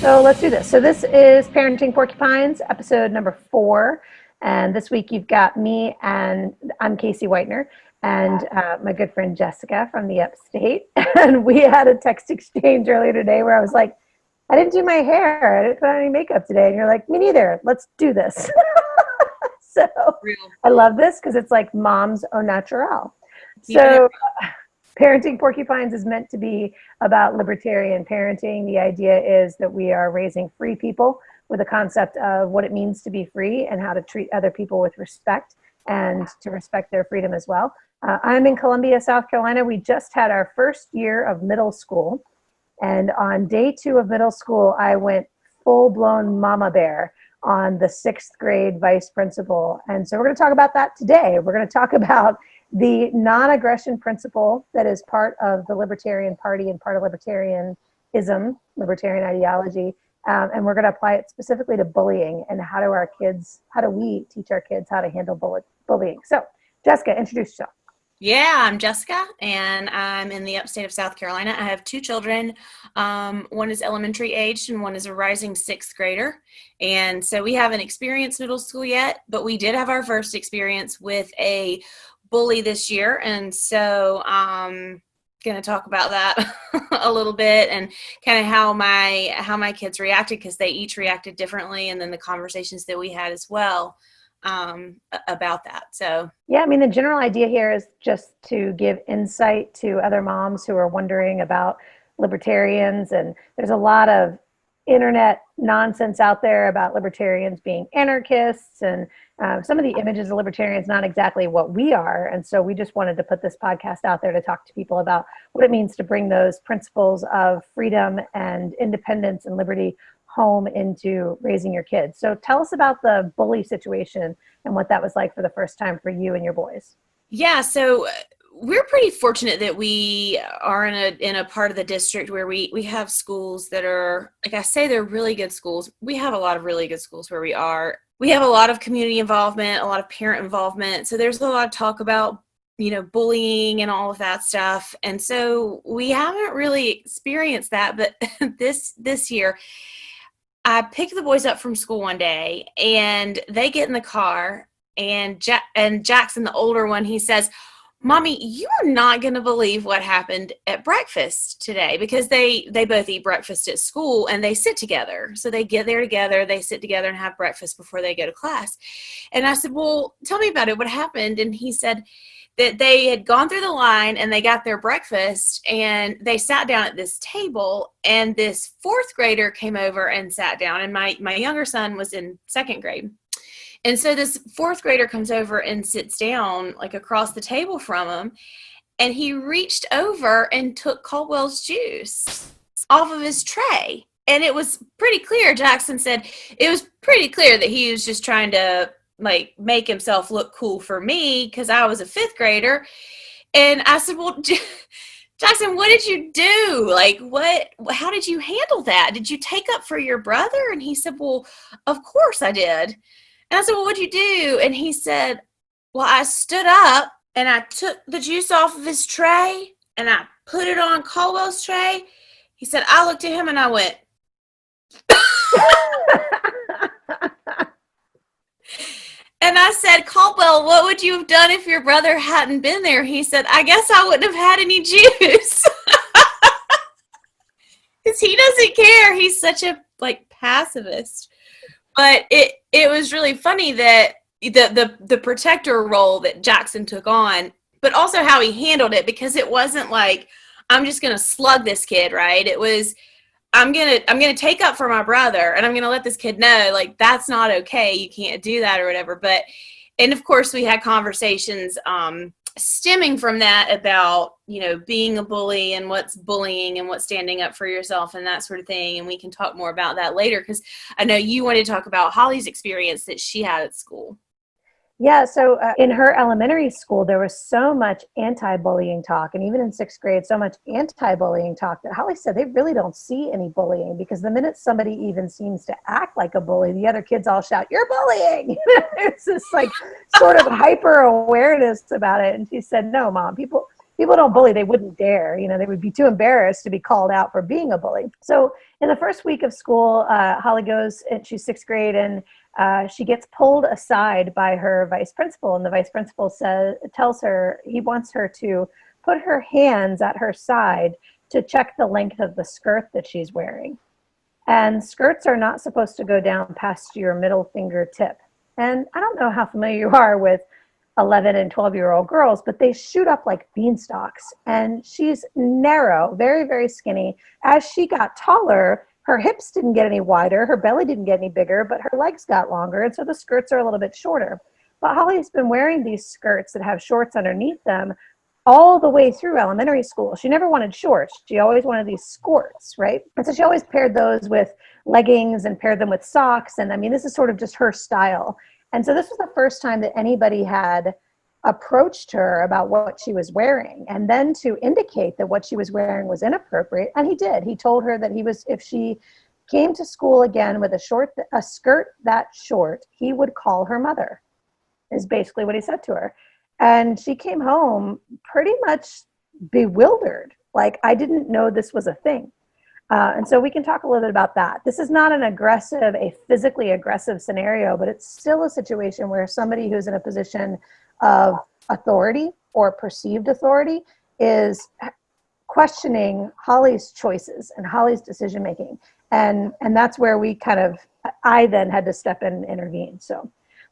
So let's do this. So this is Parenting Porcupines, episode number 4. And this week you've got me, and I'm Kasie Whitener, and my good friend Jessica from the upstate. And we had a text exchange earlier today where I was like, I didn't do my hair. I didn't put on any makeup today. And you're like, me neither. Let's do this. So I love this because it's like mom's au naturel. So Parenting Porcupines is meant to be about libertarian parenting. The idea is that we are raising free people with a concept of what it means to be free and how to treat other people with respect and to respect their freedom as well. I'm in Columbia, South Carolina. We just had our first year of middle school. And on day 2 of middle school, I went full-blown mama bear on the 6th grade vice principal. And so we're going to talk about that today. We're going to talk about the non-aggression principle that is part of the Libertarian Party and part of libertarianism, libertarian ideology. And we're going to apply it specifically to bullying and how do we teach our kids how to handle bullying. So Jessica, introduce yourself. Yeah, I'm Jessica, and I'm in the upstate of South Carolina. I have 2 children. One is elementary aged, and one is a rising 6th grader. And so we haven't experienced middle school yet, but we did have our first experience with a bully this year. And so I'm going to talk about that a little bit and kind of how my kids reacted, because they each reacted differently, and then the conversations that we had as well about that. So yeah, I mean, the general idea here is just to give insight to other moms who are wondering about libertarians. And there's a lot of internet nonsense out there about libertarians being anarchists, and some of the images of libertarians not exactly what we are. And so we just wanted to put this podcast out there to talk to people about what it means to bring those principles of freedom and independence and liberty home into raising your kids. So tell us about the bully situation and what that was like for the first time for you and your boys. Yeah, so we're pretty fortunate that we are in a part of the district where we have schools that are, like I say, they're really good schools. We have a lot of really good schools where we are. We have a lot of community involvement, a lot of parent involvement. So there's a lot of talk about, bullying and all of that stuff. And so we haven't really experienced that. But this year, I picked the boys up from school one day, and they get in the car, and Jackson, the older one, he says, Mommy, you are not going to believe what happened at breakfast today, because they both eat breakfast at school and they sit together. So they get there together, they sit together and have breakfast before they go to class. And I said, well, tell me about it. What happened? And he said that they had gone through the line and they got their breakfast and they sat down at this table, and this 4th grader came over and sat down. And my younger son was in 2nd grade. And so this 4th grader comes over and sits down like across the table from him, and he reached over and took Caldwell's juice off of his tray. And it was pretty clear, Jackson said, it was pretty clear that he was just trying to like make himself look cool for me because I was a 5th grader. And I said, well, Jackson, what did you do? Like, how did you handle that? Did you take up for your brother? And he said, well, of course I did. And I said, well, what'd you do? And he said, well, I stood up and I took the juice off of his tray and I put it on Caldwell's tray. He said, I looked at him and I went, and I said, Caldwell, what would you have done if your brother hadn't been there? He said, I guess I wouldn't have had any juice. Because he doesn't care. He's such a pacifist. But it was really funny that the protector role that Jackson took on, but also how he handled it, because it wasn't like, I'm just going to slug this kid, right? It was, I'm going to take up for my brother, and I'm going to let this kid know, like, that's not okay. You can't do that or whatever. And of course we had conversations stemming from that about, being a bully and what's bullying and what's standing up for yourself and that sort of thing. And we can talk more about that later, because I know you wanted to talk about Holly's experience that she had at school. Yeah, so in her elementary school, there was so much anti-bullying talk, and even in 6th grade, so much anti-bullying talk that Holly said they really don't see any bullying, because the minute somebody even seems to act like a bully, the other kids all shout, "You're bullying!" It's this sort of hyper awareness about it. And she said, "No, Mom, people people don't bully, they wouldn't dare. They would be too embarrassed to be called out for being a bully. So in the first week of school, Holly goes, and she's sixth grade, and she gets pulled aside by her vice principal, and the vice principal tells her he wants her to put her hands at her side to check the length of the skirt that she's wearing. And skirts are not supposed to go down past your middle finger tip. And I don't know how familiar you are with 11 and 12-year-old girls, but they shoot up like beanstalks. And she's narrow, very, very skinny. As she got taller, her hips didn't get any wider, her belly didn't get any bigger, but her legs got longer. And so the skirts are a little bit shorter. But Holly's been wearing these skirts that have shorts underneath them all the way through elementary school. She never wanted shorts. She always wanted these skirts, right? And so she always paired those with leggings and paired them with socks. And I mean, this is sort of just her style. And so this was the first time that anybody had approached her about what she was wearing, and then to indicate that what she was wearing was inappropriate. And he did. He told her that if she came to school again with a skirt that short, he would call her mother, is basically what he said to her. And she came home pretty much bewildered. Like, I didn't know this was a thing. And so we can talk a little bit about that. This is not a physically aggressive scenario, but it's still a situation where somebody who's in a position of authority or perceived authority is questioning Holly's choices and Holly's decision making. And that's where I then had to step in and intervene. So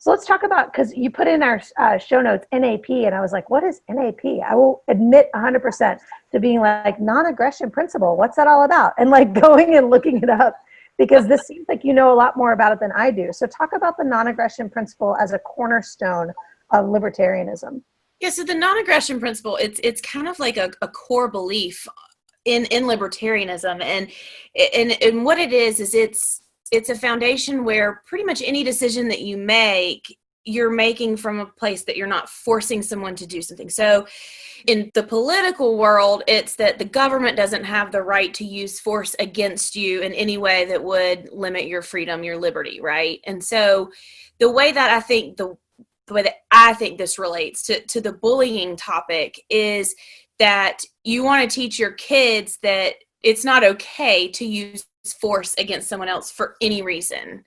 let's talk about, because you put in our show notes, NAP, and I was like, what is NAP? I will admit 100% to being like, non-aggression principle, what's that all about? And like going and looking it up, because this seems like you know a lot more about it than I do. So talk about the non-aggression principle as a cornerstone of libertarianism. Yeah, so the non-aggression principle, it's kind of like a core belief in libertarianism. And what it is it's a foundation where pretty much any decision that you make, you're making from a place that you're not forcing someone to do something. So in the political world, it's that the government doesn't have the right to use force against you in any way that would limit your freedom, your liberty, right? And so the way that I think this relates to the bullying topic is that you want to teach your kids that it's not okay to use force against someone else for any reason,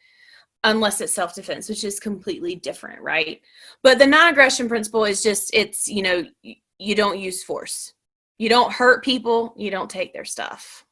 unless it's self-defense, which is completely different, right? But the non-aggression principle is just, you don't use force. You don't hurt people. You don't take their stuff.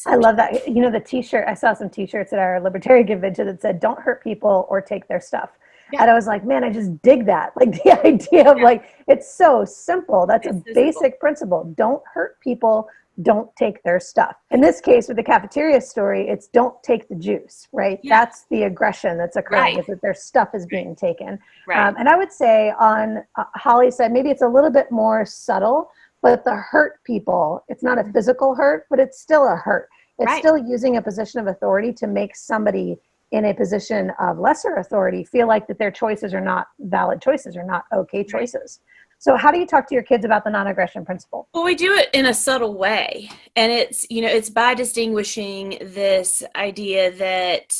I love that. The t-shirt, I saw some t-shirts at our libertarian convention that said, don't hurt people or take their stuff. Yeah. And I was like, man, I just dig that. Like the idea of like, it's so simple. That's a basic principle. Don't hurt people. Don't take their stuff. In this case, with the cafeteria story, it's don't take the juice, right? Yeah. That's the aggression that's occurring, is that their stuff is being taken. Right. And I would say on Holly's side, maybe it's a little bit more subtle, but the hurt people, it's not a physical hurt, but it's still a hurt. It's still using a position of authority to make somebody in a position of lesser authority feel like that their choices are not valid choices or not okay choices. So how do you talk to your kids about the non-aggression principle? Well, we do it in a subtle way. And it's by distinguishing this idea that,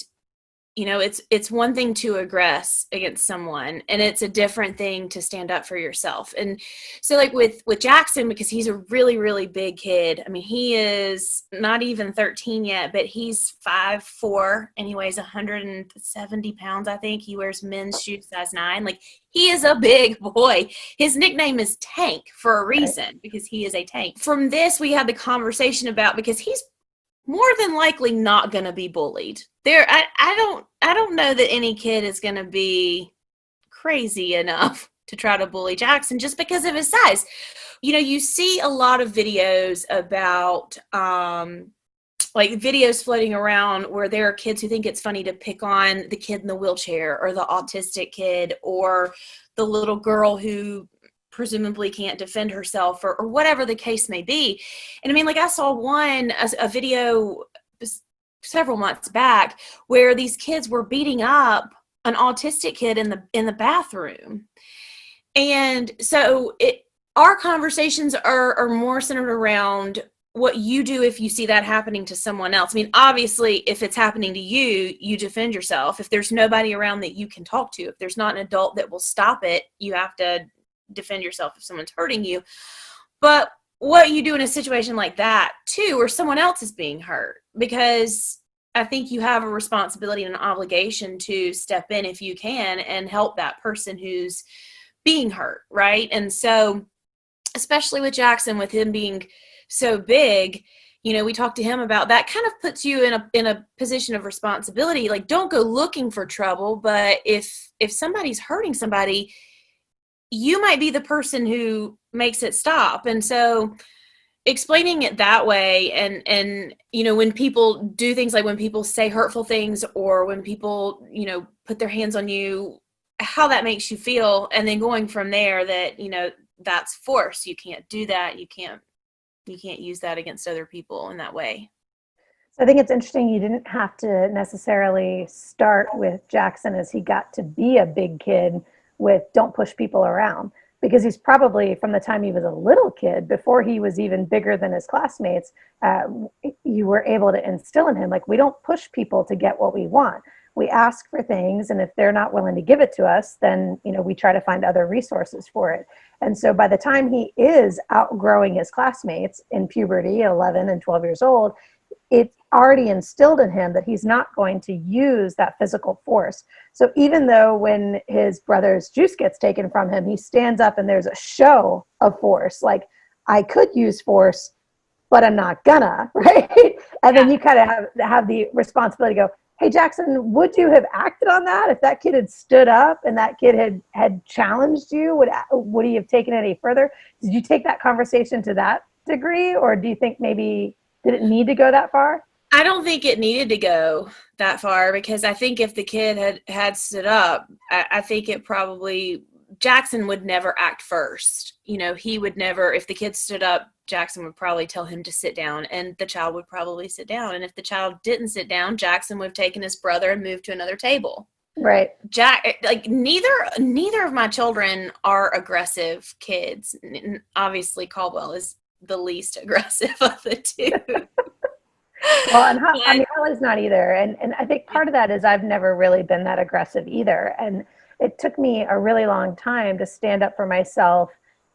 it's one thing to aggress against someone, and it's a different thing to stand up for yourself. And so like with Jackson, because he's a really, really big kid. I mean, he is not even 13 yet, but he's 5'4", and he weighs 170 pounds, I think. He wears men's shoes size 9. Like, he is a big boy. His nickname is Tank for a reason, because he is a tank. From this, we had the conversation about, because he's more than likely not going to be bullied. I don't know that any kid is going to be crazy enough to try to bully Jackson just because of his size. You see a lot of videos about like videos floating around where there are kids who think it's funny to pick on the kid in the wheelchair or the autistic kid or the little girl who presumably can't defend herself or whatever the case may be. And I mean, like I saw a video several months back where these kids were beating up an autistic kid in the bathroom. And so our conversations are more centered around what you do if you see that happening to someone else. I mean, obviously, if it's happening to you, you defend yourself. If there's nobody around that you can talk to, if there's not an adult that will stop it, you have to defend yourself if someone's hurting you. But what you do in a situation like that too, where someone else is being hurt, because I think you have a responsibility and an obligation to step in if you can and help that person who's being hurt, right? And so, especially with Jackson, with him being so big, we talked to him about that. Kind of puts you in a position of responsibility. Like, don't go looking for trouble, but if somebody's hurting somebody, you might be the person who makes it stop. And so explaining it that way, and when people do things, like when people say hurtful things, or when people put their hands on you, how that makes you feel, and then going from there, that that's force. You can't do that. You can't use that against other people in that way. So I think it's interesting you didn't have to necessarily start with Jackson as he got to be a big kid with don't push people around, because he's probably, from the time he was a little kid, before he was even bigger than his classmates, you were able to instill in him, like, we don't push people to get what we want. We ask for things, and if they're not willing to give it to us, then we try to find other resources for it. And so by the time he is outgrowing his classmates in puberty, 11 and 12 years old, it's already instilled in him that he's not going to use that physical force. So even though when his brother's juice gets taken from him, he stands up and there's a show of force, like, I could use force, but I'm not gonna, right? And then you kind of have the responsibility to go, hey, Jackson, would you have acted on that? If that kid had stood up and that kid had challenged you, would he have taken it any further? Did you take that conversation to that degree, or do you think maybe, did it need to go that far? I don't think it needed to go that far, because I think if the kid had stood up, I think it probably, Jackson would never act first. He would never, if the kid stood up, Jackson would probably tell him to sit down, and the child would probably sit down. And if the child didn't sit down, Jackson would have taken his brother and moved to another table. Right. Neither of my children are aggressive kids. Obviously, Caldwell is the least aggressive of the two. Well, and Holly's not either. And I think part of that is I've never really been that aggressive either. And it took me a really long time to stand up for myself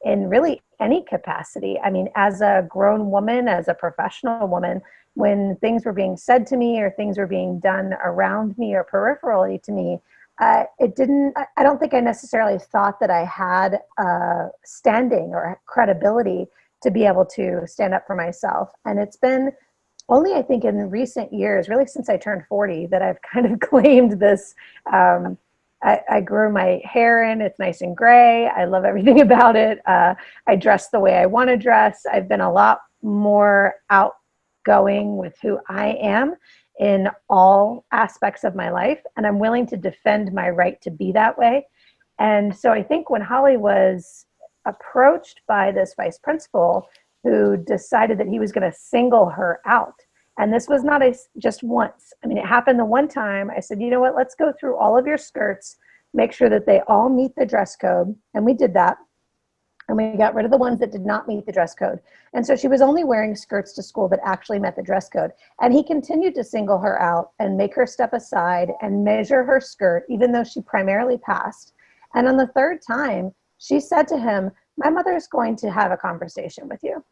in really any capacity. I mean, as a grown woman, as a professional woman, when things were being said to me or things were being done around me or peripherally to me, I don't think I necessarily thought that I had standing or credibility to be able to stand up for myself. And it's been only, I think, in recent years, really since I turned 40, that I've kind of claimed this. I grew my hair in, it's nice and gray. I love everything about it. I dress the way I want to dress. I've been a lot more outgoing with who I am in all aspects of my life. And I'm willing to defend my right to be that way. And so I think when Holly was approached by this vice principal who decided that he was going to single her out, and this was not just once. I mean, it happened the one time. I said, you know what, let's go through all of your skirts, make sure that they all meet the dress code. And we did that. And we got rid of the ones that did not meet the dress code. And so she was only wearing skirts to school that actually met the dress code. And he continued to single her out and make her step aside and measure her skirt, even though she primarily passed. And on the third time, she said to him, my mother's going to have a conversation with you.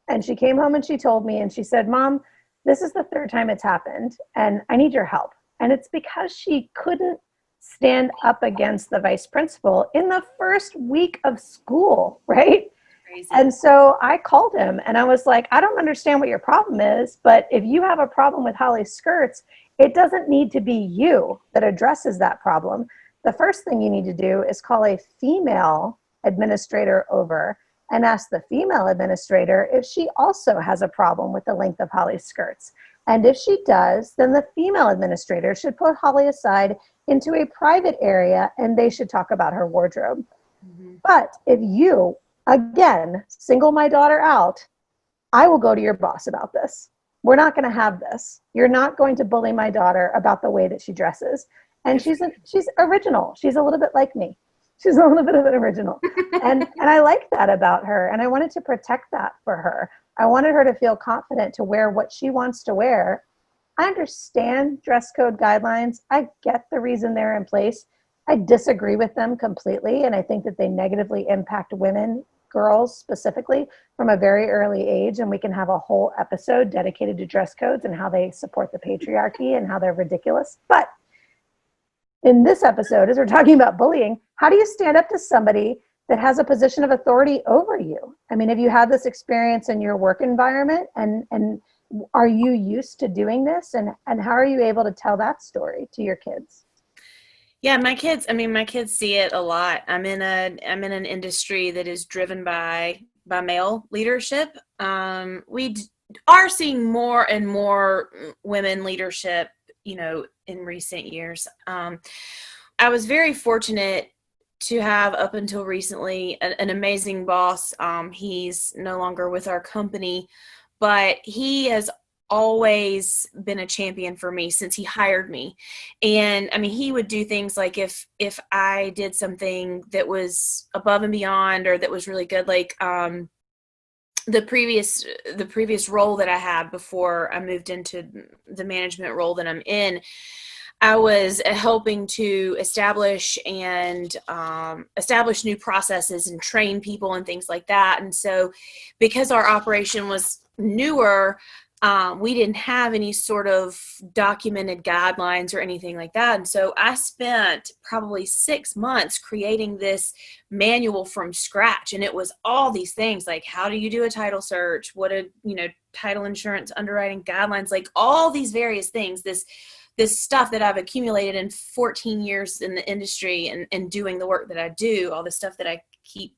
And she came home and she told me, and she said, Mom, this is the third time it's happened, and I need your help. And it's because she couldn't stand up against the vice principal in the first week of school, right? Crazy. And so I called him and I was like, I don't understand what your problem is, but if you have a problem with Holly's skirts, it doesn't need to be you that addresses that problem. The first thing you need to do is call a female administrator over and ask the female administrator if she also has a problem with the length of Holly's skirts. And if she does, then the female administrator should put Holly aside into a private area and they should talk about her wardrobe. Mm-hmm. But if you, again, single my daughter out, I will go to your boss about this. We're not going to have this. You're not going to bully my daughter about the way that she dresses. And she's original. She's a little bit like me. She's a little bit of an original. And I like that about her. And I wanted to protect that for her. I wanted her to feel confident to wear what she wants to wear. I understand dress code guidelines. I get the reason they're in place. I disagree with them completely. And I think that they negatively impact women girls specifically from a very early age, and we can have a whole episode dedicated to dress codes and how they support the patriarchy and how they're ridiculous. But in this episode, as we're talking about bullying, how do you stand up to somebody that has a position of authority over you? I mean, have you had this experience in your work environment, and are you used to doing this, and how are you able to tell that story to your kids? Yeah, my kids see it a lot. I'm in an industry that is driven by male leadership. We are seeing more and more women leadership, in recent years. I was very fortunate to have, up until recently, an amazing boss. He's no longer with our company, but he has always been a champion for me since he hired me. And I mean, he would do things like if I did something that was above and beyond, or that was really good, like the previous role that I had before I moved into the management role that I'm in, I was helping to establish new processes and train people and things like that. And so because our operation was newer, we didn't have any sort of documented guidelines or anything like that. And so I spent probably 6 months creating this manual from scratch. And it was all these things like, how do you do a title search? What a, title insurance underwriting guidelines, like all these various things, this stuff that I've accumulated in 14 years in the industry and doing the work that I do, all the stuff that I keep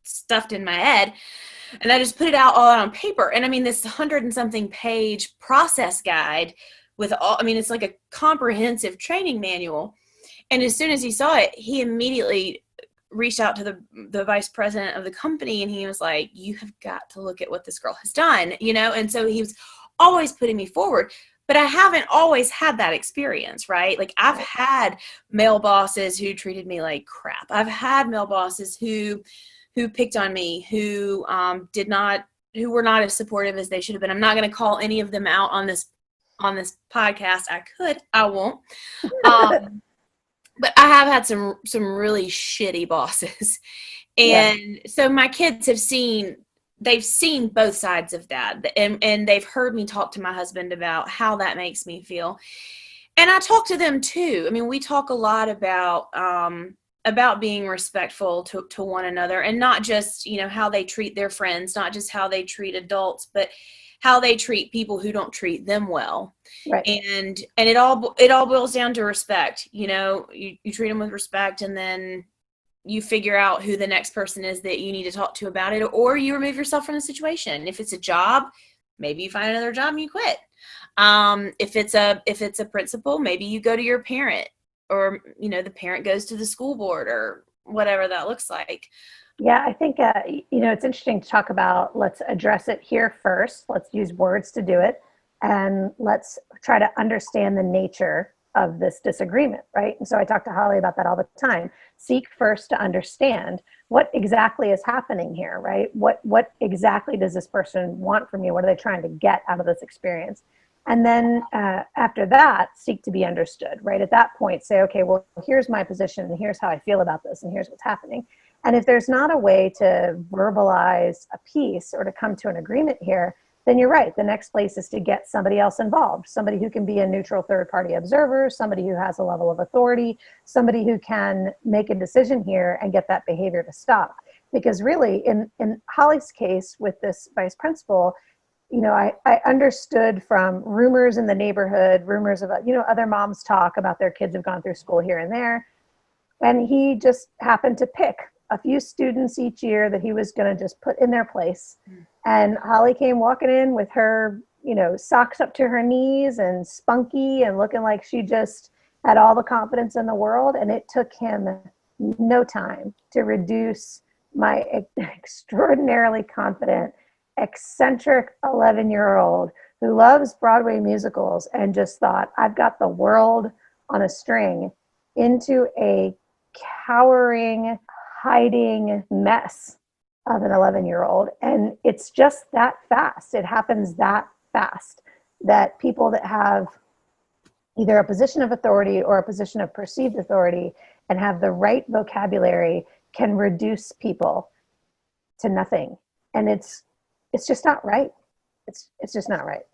stuffed in my head. And I just put it out all on paper. And I mean, this 100 and something page process guide with it's like a comprehensive training manual. And as soon as he saw it, he immediately reached out to the vice president of the company, and he was like, you have got to look at what this girl has done, And so he was always putting me forward. But I haven't always had that experience, right? Like I've had male bosses who treated me like crap. I've had male bosses who picked on me, who were not as supportive as they should have been. I'm not going to call any of them out on this podcast. I could, I won't. But I have had some really shitty bosses. And so my kids they've seen both sides of that. And they've heard me talk to my husband about how that makes me feel. And I talk to them too. I mean, we talk a lot about being respectful to one another, and not just, how they treat their friends, not just how they treat adults, but how they treat people who don't treat them well. Right. And it all boils down to respect. You treat them with respect, and then you figure out who the next person is that you need to talk to about it, or you remove yourself from the situation. If it's a job, maybe you find another job and you quit. If it's a principal, maybe you go to your parent, or, the parent goes to the school board, or whatever that looks like. Yeah, I think, it's interesting to talk about, let's address it here first. Let's use words to do it. And let's try to understand the nature of this disagreement, right? And so I talk to Holly about that all the time. Seek first to understand what exactly is happening here, right? What exactly does this person want from you? What are they trying to get out of this experience? And then after that, seek to be understood, right? At that point, say, okay, well, here's my position, and here's how I feel about this, and here's what's happening. And if there's not a way to verbalize a piece or to come to an agreement here, then you're right. The next place is to get somebody else involved, somebody who can be a neutral third-party observer, somebody who has a level of authority, somebody who can make a decision here and get that behavior to stop. Because really, in Holly's case with this vice principal, I understood from rumors in the neighborhood, rumors about, other moms talk about their kids have gone through school here and there. And he just happened to pick a few students each year that he was going to just put in their place. And Holly came walking in with her, socks up to her knees and spunky and looking like she just had all the confidence in the world. And it took him no time to reduce my extraordinarily confident, eccentric 11-year-old who loves Broadway musicals and just thought, I've got the world on a string, into a cowering, hiding mess of an 11-year-old. And it's just that fast. It happens that fast that people that have either a position of authority or a position of perceived authority and have the right vocabulary can reduce people to nothing. And it's just not right. It's just not right.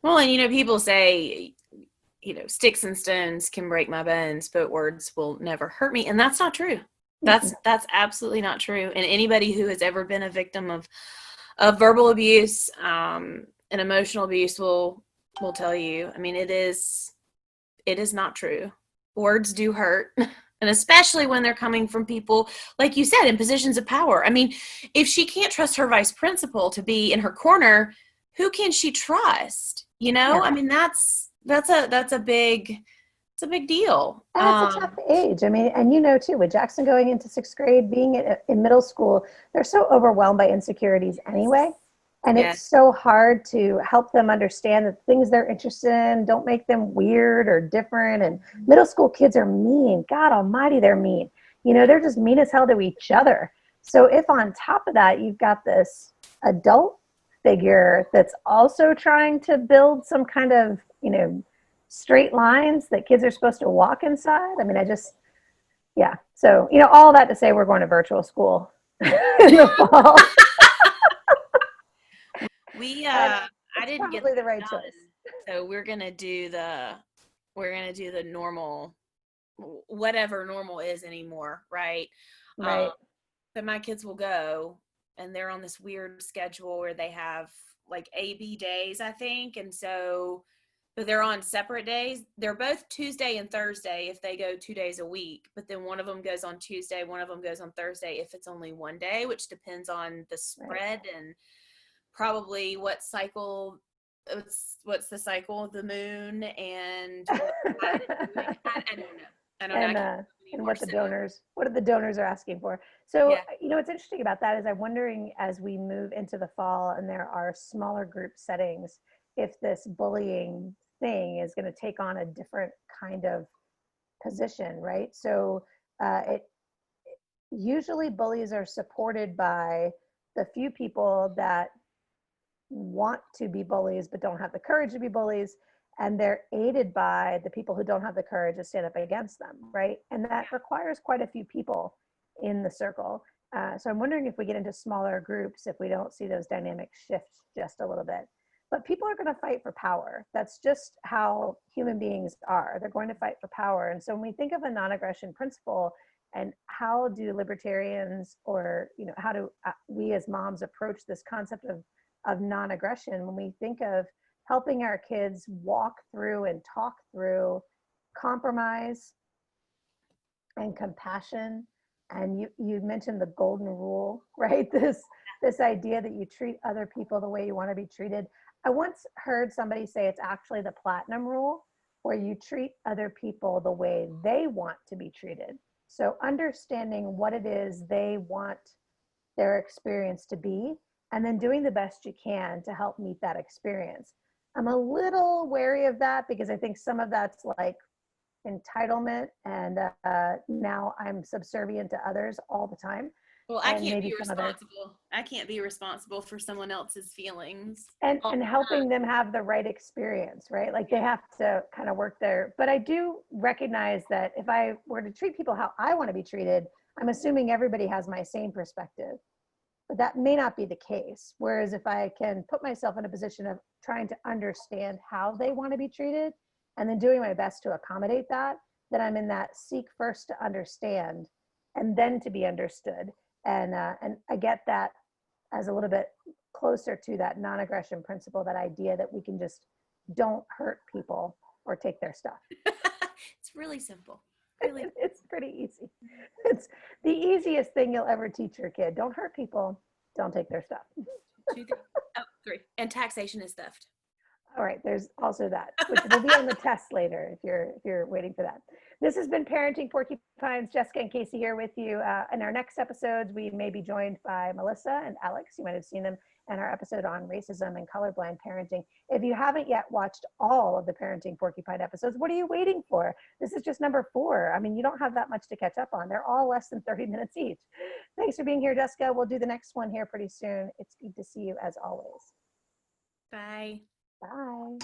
Well, and people say, sticks and stones can break my bones, but words will never hurt me. And that's not true. That's absolutely not true. And anybody who has ever been a victim of verbal abuse and emotional abuse will tell you. I mean, it is not true. Words do hurt. And especially when they're coming from people, like you said, in positions of power. I mean, if she can't trust her vice principal to be in her corner, who can she trust? Yeah. I mean, that's a big deal. And it's a tough age. I mean, and too, with Jackson going into 6th grade, being in middle school, they're so overwhelmed by insecurities anyway. And it's so hard to help them understand that things they're interested in don't make them weird or different. And middle school kids are mean. God almighty, they're mean. They're just mean as hell to each other. So if on top of that, you've got this adult figure that's also trying to build some kind of, straight lines that kids are supposed to walk inside. I mean, So, all that to say, we're going to virtual school in the fall. I didn't get the right choice. So we're gonna do the normal, whatever normal is anymore, right? Right. But my kids will go, and they're on this weird schedule where they have like AB days, I think, and so. But they're on separate days. They're both Tuesday and Thursday if they go 2 days a week. But then one of them goes on Tuesday, one of them goes on Thursday if it's only one day, which depends on the spread and probably what's the cycle of the moon and I don't know. And what the donors are asking for. So, what's interesting about that is I'm wondering, as we move into the fall and there are smaller group settings, if this bullying thing is going to take on a different kind of position, right? So usually bullies are supported by the few people that want to be bullies but don't have the courage to be bullies, and they're aided by the people who don't have the courage to stand up against them, right? And that requires quite a few people in the circle. So I'm wondering if we get into smaller groups, if we don't see those dynamics shift just a little bit. But people are going to fight for power. That's just how human beings are. They're going to fight for power. And so when we think of a non-aggression principle, and how do libertarians, or how do we as moms approach this concept of non-aggression, when we think of helping our kids walk through and talk through compromise and compassion. And you mentioned the golden rule, right? This idea that you treat other people the way you want to be treated. I once heard somebody say it's actually the platinum rule, where you treat other people the way they want to be treated. So understanding what it is they want their experience to be, and then doing the best you can to help meet that experience. I'm a little wary of that because I think some of that's like entitlement, and now I'm subservient to others all the time. Well, I can't be responsible. I can't be responsible for someone else's feelings. And helping them have the right experience, right? Like they have to kind of work there. But I do recognize that if I were to treat people how I want to be treated, I'm assuming everybody has my same perspective. But that may not be the case. Whereas if I can put myself in a position of trying to understand how they want to be treated and then doing my best to accommodate that, then I'm in that seek first to understand and then to be understood. And I get that as a little bit closer to that non-aggression principle, that idea that we can just don't hurt people or take their stuff. It's really simple. Really. It's pretty easy. It's the easiest thing you'll ever teach your kid. Don't hurt people. Don't take their stuff. 3. And taxation is theft. All right, there's also that, which will be on the test later if you're waiting for that. This has been Parenting Porcupines. Jessica and Kasie here with you. In our next episodes, we may be joined by Melissa and Alex. You might have seen them in our episode on racism and colorblind parenting. If you haven't yet watched all of the Parenting Porcupine episodes, what are you waiting for? This is just number 4. I mean, you don't have that much to catch up on. They're all less than 30 minutes each. Thanks for being here, Jessica. We'll do the next one here pretty soon. It's good to see you as always. Bye. Bye.